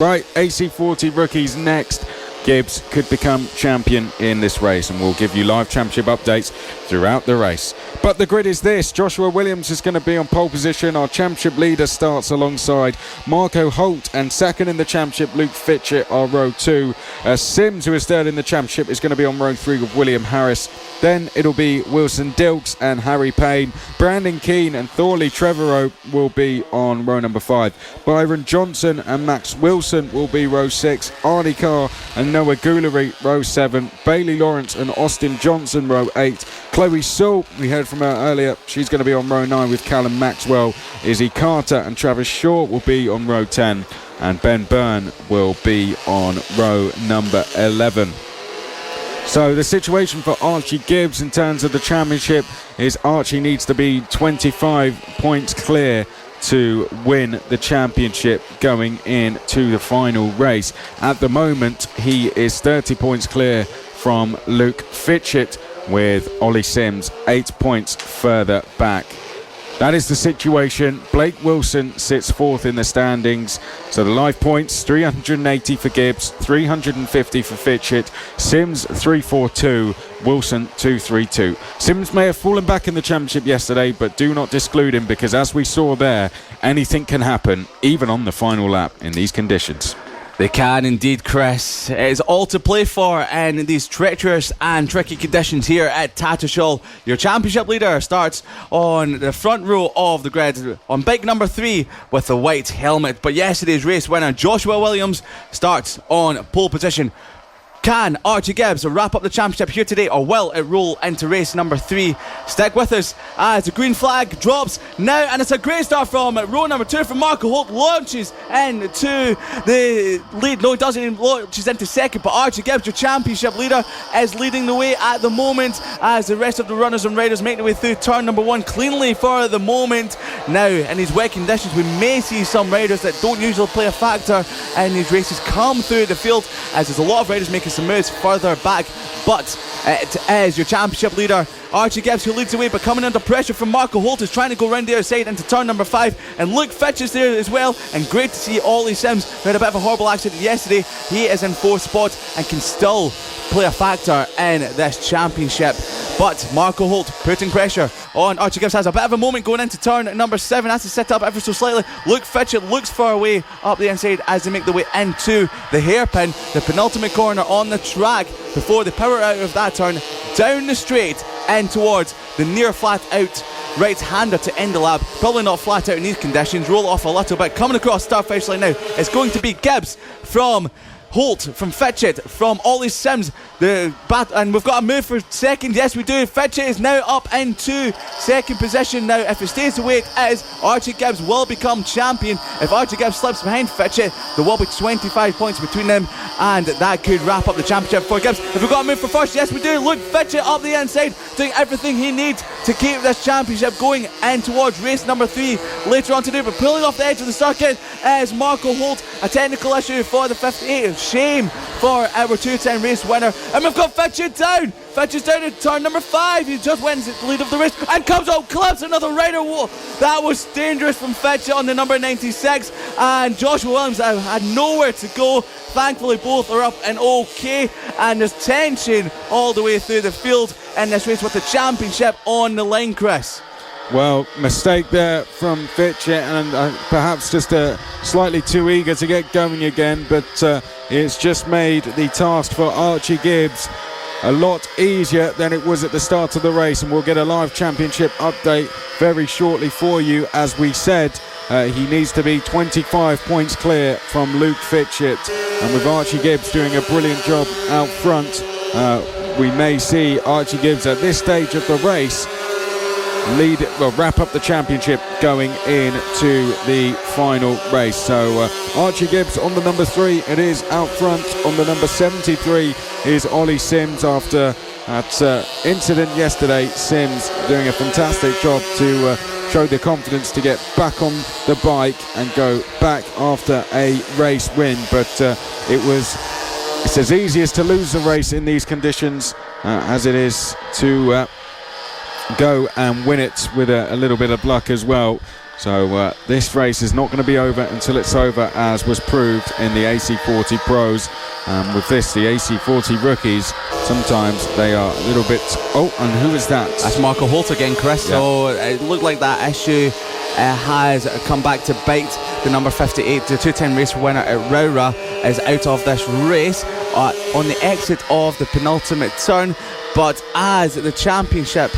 Right, AC40 Rookies next. Gibbs could become champion in this race, and we'll give you live championship updates throughout the race. But the grid is this: Joshua Williams is going to be on pole position. Our championship leader starts alongside Marco Holt, and second in the championship, Luke Fitchett, are row 2. Sims, who is third in the championship, is going to be on row 3 with William Harris. Then it'll be Wilson Dilks and Harry Payne. Brandon Keane and Thorley Trevorrow will be on row number 5. Byron Johnson and Max Wilson will be row 6. Arnie Carr and Noah Goulery, row 7. Bailey Lawrence and Austin Johnson, row 8. Chloe Sewell, we heard from her earlier, she's going to be on row 9 with Callum Maxwell. Izzy Carter and Travis Shaw will be on row 10. And Ben Byrne will be on row number 11. So the situation for Archie Gibbs in terms of the championship is Archie needs to be 25 points clear to win the championship going into the final race. At the moment, he is 30 points clear from Luke Fitchett, with Ollie Sims 8 points further back. That is the situation. Blake Wilson sits 4th in the standings. So the live points, 380 for Gibbs, 350 for Fitchett, Sims 342, Wilson 232. Sims may have fallen back in the championship yesterday, but do not exclude him, because as we saw there, anything can happen, even on the final lap in these conditions. They can indeed, Chris. It is all to play for in these treacherous and tricky conditions here at Tattershall. Your championship leader starts on the front row of the grid on bike number 3 with the white helmet. But yesterday's race winner Joshua Williams starts on pole position. Can Archie Gibbs wrap up the championship here today, or will it roll into race number 3? Stick with us as the green flag drops now, and it's a great start from row number 2 from Marco Holt. Launches into the lead. No, he doesn't even launches into second, but Archie Gibbs, your championship leader, is leading the way at the moment as the rest of the runners and riders make their way through turn number 1 cleanly for the moment. Now, in these wet conditions, we may see some riders that don't usually play a factor in these races come through the field, as there's a lot of riders making some moves further back, but it is your championship leader Archie Gibbs who leads the way, but coming under pressure from Marco Holt, is trying to go round the other side into turn number 5, and Luke Fitch is there as well. And great to see Ollie Sims, who had a bit of a horrible accident yesterday. He is in 4th spot and can still play a factor in this championship. But Marco Holt putting pressure on Archie Gibbs, has a bit of a moment going into turn number 7, has to sit up ever so slightly. Luke Fitchett looks for a way up the inside as they make their way into the hairpin, the penultimate corner on the track, before they power out of that turn down the straight and towards the near flat out right-hander to end the lap. Probably not flat out in these conditions. Roll off a little bit. Coming across start finish line now, it's going to be Gibbs from Holt, from Fitchett, from Ollie Sims, and we've got a move for second. Yes, we do. Fitchett is now up into second position. Now, if it stays the way it is, Archie Gibbs will become champion. If Archie Gibbs slips behind Fitchett, there will be 25 points between them, and that could wrap up the championship for Gibbs. If we've got a move for first, yes, we do. Luke Fitchett up the inside, doing everything he needs to keep this championship going and towards race number 3 later on today. But pulling off the edge of the circuit is Marco Holt. A technical issue for the 58. Shame for our 210 race winner. And we've got Fitchett down. Fitchett's down at turn number 5. He just wins the lead of the race and comes out, clips another rider. Whoa, that was dangerous from Fitchett on the number 96. And Joshua Williams had nowhere to go. Thankfully, both are up and okay. And there's tension all the way through the field in this race with the championship on the line, Chris. Well, mistake there from Fitchett, and perhaps just slightly too eager to get going again, but it's just made the task for Archie Gibbs a lot easier than it was at the start of the race, and we'll get a live championship update very shortly for you. As we said, he needs to be 25 points clear from Luke Fitchett, and with Archie Gibbs doing a brilliant job out front, we may see Archie Gibbs at this stage of the race wrap up the championship going into the final race. So Archie Gibbs on the number 3, it is out front. On the number 73 is Ollie Sims. After that incident yesterday, Sims doing a fantastic job to show the confidence to get back on the bike and go back after a race win. But it's as easy as to lose the race in these conditions as it is to go and win it with a little bit of luck as well. So this race is not going to be over until it's over, as was proved in the AC40 Pros. With this, the AC40 Rookies, sometimes they are a little bit... Oh, and who is that? That's Marco Holt again, Chris. Yeah. So it looked like that issue has come back to bite. The number 58, the 210 race winner at Rowra, is out of this race on the exit of the penultimate turn. But as the championship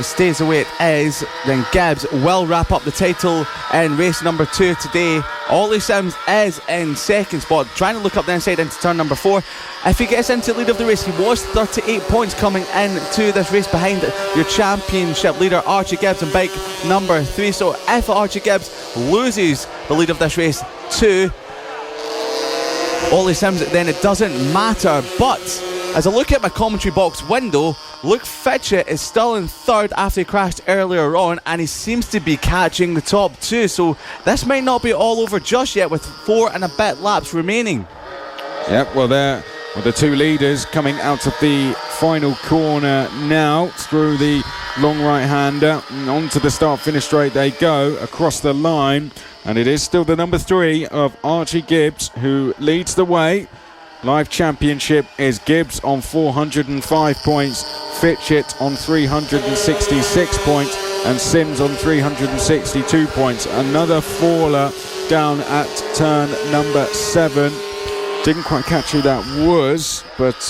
stays the way it is, then Gibbs will wrap up the title in race number 2 today. Ollie Sims is in second spot, trying to look up the inside into turn number 4. If he gets into the lead of the race, he was 38 points coming into this race behind your championship leader Archie Gibbs in bike number 3. So if Archie Gibbs loses the lead of this race to Ollie Sims, then it doesn't matter. But as I look at my commentary box window, Luke Fitchett is still in third after he crashed earlier on, and he seems to be catching the top 2. So this might not be all over just yet, with 4 and a bit laps remaining. Yep, well, there are the 2 leaders coming out of the final corner now through the long right-hander. Onto the start-finish straight they go across the line, and it is still the number 3 of Archie Gibbs who leads the way. Live championship is Gibbs on 405 points, Fitchett on 366 points, and Sims on 362 points. Another faller down at turn number 7. Didn't quite catch who that was, but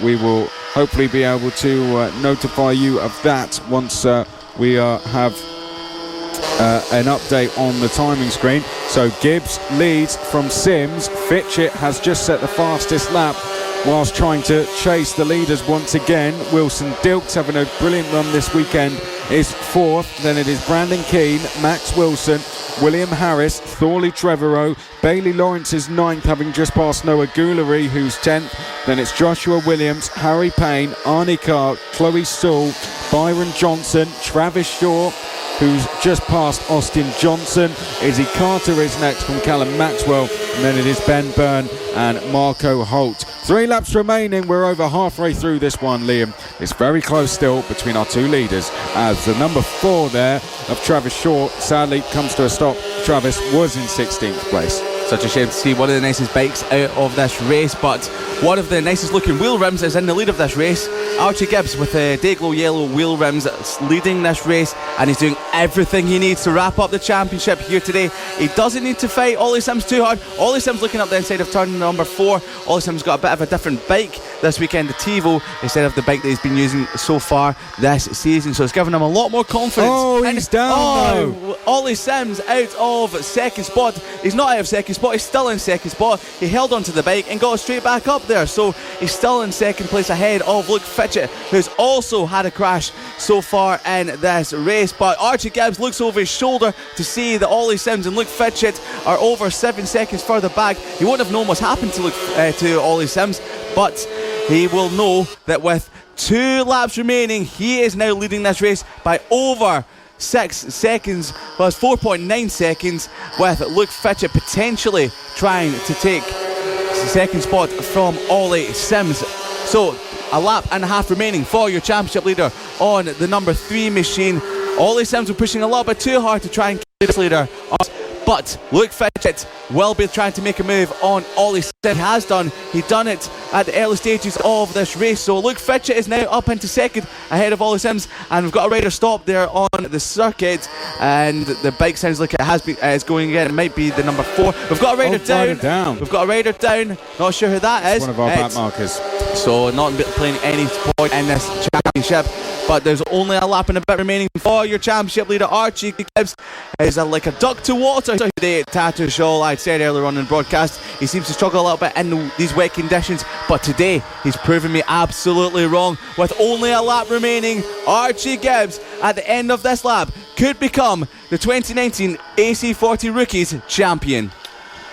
we will hopefully be able to notify you of that once we have an update on the timing screen. So Gibbs leads from Sims. Fitchett has just set the fastest lap whilst trying to chase the leaders once again. Wilson Dilks, having a brilliant run this weekend, is 4th. Then it is Brandon Keane, Max Wilson, William Harris, Thorley Trevorrow. Bailey Lawrence is 9th, having just passed Noah Goulery, who's 10th. Then it's Joshua Williams, Harry Payne, Arnie Carr, Chloe Sewell, Byron Johnson, Travis Shaw, who's just passed Austin Johnson. Izzy Carter is next from Callum Maxwell, and then it is Ben Byrne and Marco Holt. 3 laps remaining. We're over halfway through this one, Liam. It's very close still between our 2 leaders, as the number 4 there of Travis Shaw sadly comes to a stop. Travis was in 16th place. Such a shame to see one of the nicest bikes out of this race, but one of the nicest looking wheel rims is in the lead of this race. Archie Gibbs with the Dayglow yellow wheel rims leading this race, and he's doing everything he needs to wrap up the championship here today. He doesn't need to fight Ollie Sims too hard. Ollie Sims looking up the inside of turn number 4. Ollie Sims got a bit of a different bike this weekend, the Tivo, instead of the bike that he's been using so far this season, so it's given him a lot more confidence. Oh, he's down though. Ollie Sims out of second spot. He's not out of second spot, he's still in second spot. He held onto the bike and got straight back up there, so he's still in second place ahead of Luke Fitchett, who's also had a crash so far in this race. But Archie Gibbs looks over his shoulder to see that Ollie Sims and Luke Fitchett are over 7 seconds further back. He wouldn't have known what's happened to Ollie Sims, but he will know that with 2 laps remaining, he is now leading this race by over 6 seconds. Well, it's 4.9 seconds, with Luke Fitchett potentially trying to take the second spot from Ollie Sims. So a lap and a half remaining for your championship leader on the number 3 machine. Ollie Sims were pushing a little bit too hard to try and keep this leader, but Luke Fitchett will be trying to make a move on Ollie Sims. He has done. He done it at the early stages of this race. So Luke Fitchett is now up into second ahead of Ollie Sims, and we've got a rider stop there on the circuit, and the bike sounds like it has been is going again. It might be the number 4. We've got a rider down. We've got a rider down. Not sure who that is. One of our back markers. So not playing any point in this championship. But there's only a lap and a bit remaining for your championship leader. Archie Gibbs is like a duck to water today at Tattershall. I said earlier on in the broadcast, he seems to struggle a little bit in these wet conditions, but today he's proven me absolutely wrong. With only a lap remaining, Archie Gibbs at the end of this lap could become the 2019 AC40 Rookies champion.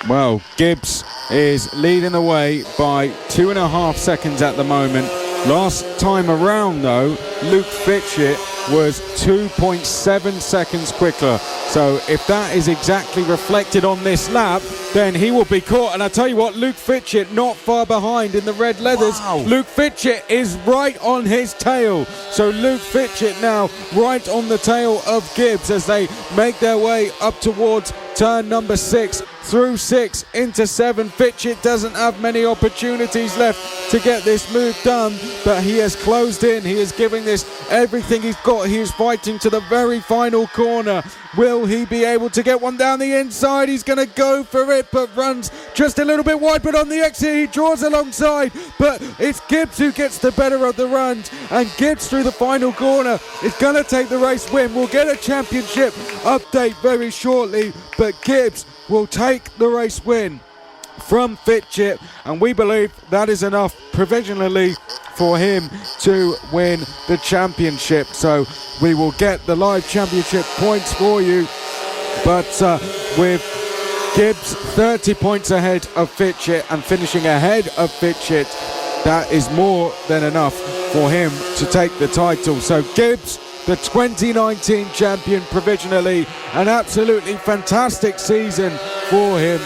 Well, Gibbs is leading the way by 2.5 seconds at the moment. Last time around, though, Luke Fitchett was 2.7 seconds quicker. So if that is exactly reflected on this lap, then he will be caught. And I tell you what, Luke Fitchett not far behind in the red leathers. Wow. Luke Fitchett is right on his tail. So Luke Fitchett now right on the tail of Gibbs as they make their way up towards turn number 6, through 6 into 7. Fitchett doesn't have many opportunities left to get this move done, but he has closed in. He is giving this everything he's got. He is fighting to the very final corner. Will he be able to get one down the inside? He's going to go for it, but runs just a little bit wide. But on the exit, he draws alongside. But it's Gibbs who gets the better of the runs. And Gibbs through the final corner is going to take the race win. We'll get a championship update very shortly. But Gibbs will take the race win from Fitchett. And we believe that is enough provisionally for him to win the championship. So we will get the live championship points for you, but with Gibbs 30 points ahead of Fitchett and finishing ahead of Fitchett, that is more than enough for him to take the title. So Gibbs, the 2019 champion provisionally, an absolutely fantastic season for him.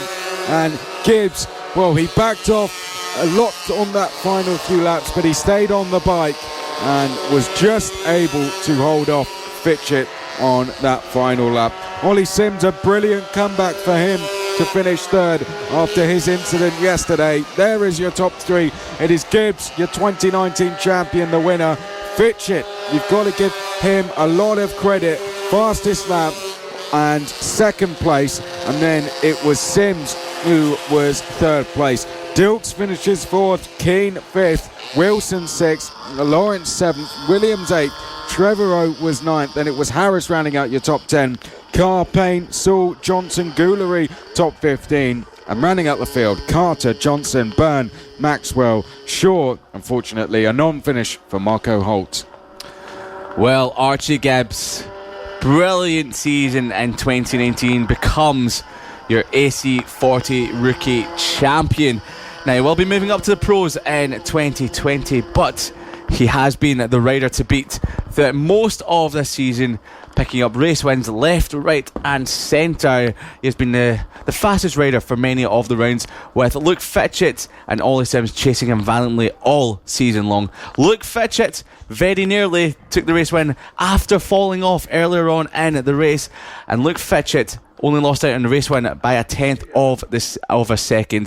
And Gibbs, well, he backed off a lot on that final few laps, but he stayed on the bike and was just able to hold off Fitchett on that final lap. Ollie Sims, a brilliant comeback for him to finish third after his incident yesterday. There is your top three. It is Gibbs, your 2019 champion, the winner. Fitchett, you've got to give him a lot of credit. Fastest lap and second place, and then it was Sims who was third place. Dilks finishes fourth, Keane fifth, Wilson sixth, Lawrence seventh, Williams eighth, Trevor O was ninth, then it was Harris rounding out your top 10, Carr, Payne, Sewell, Johnson, Goolery top 15, and rounding out the field, Carter, Johnson, Byrne, Maxwell, Shaw, unfortunately a non-finish for Marco Holt. Well, Archie Gibbs, brilliant season in 2019, becomes your AC40 Rookie Champion. Now, he will be moving up to the pros in 2020, but he has been the rider to beat throughout most of the season, picking up race wins left, right and centre. He has been the fastest rider for many of the rounds, with Luke Fitchett and Ollie Sims chasing him valiantly all season long. Luke Fitchett very nearly took the race win after falling off earlier on in the race, and Luke Fitchett only lost out on the race win by a tenth of a second.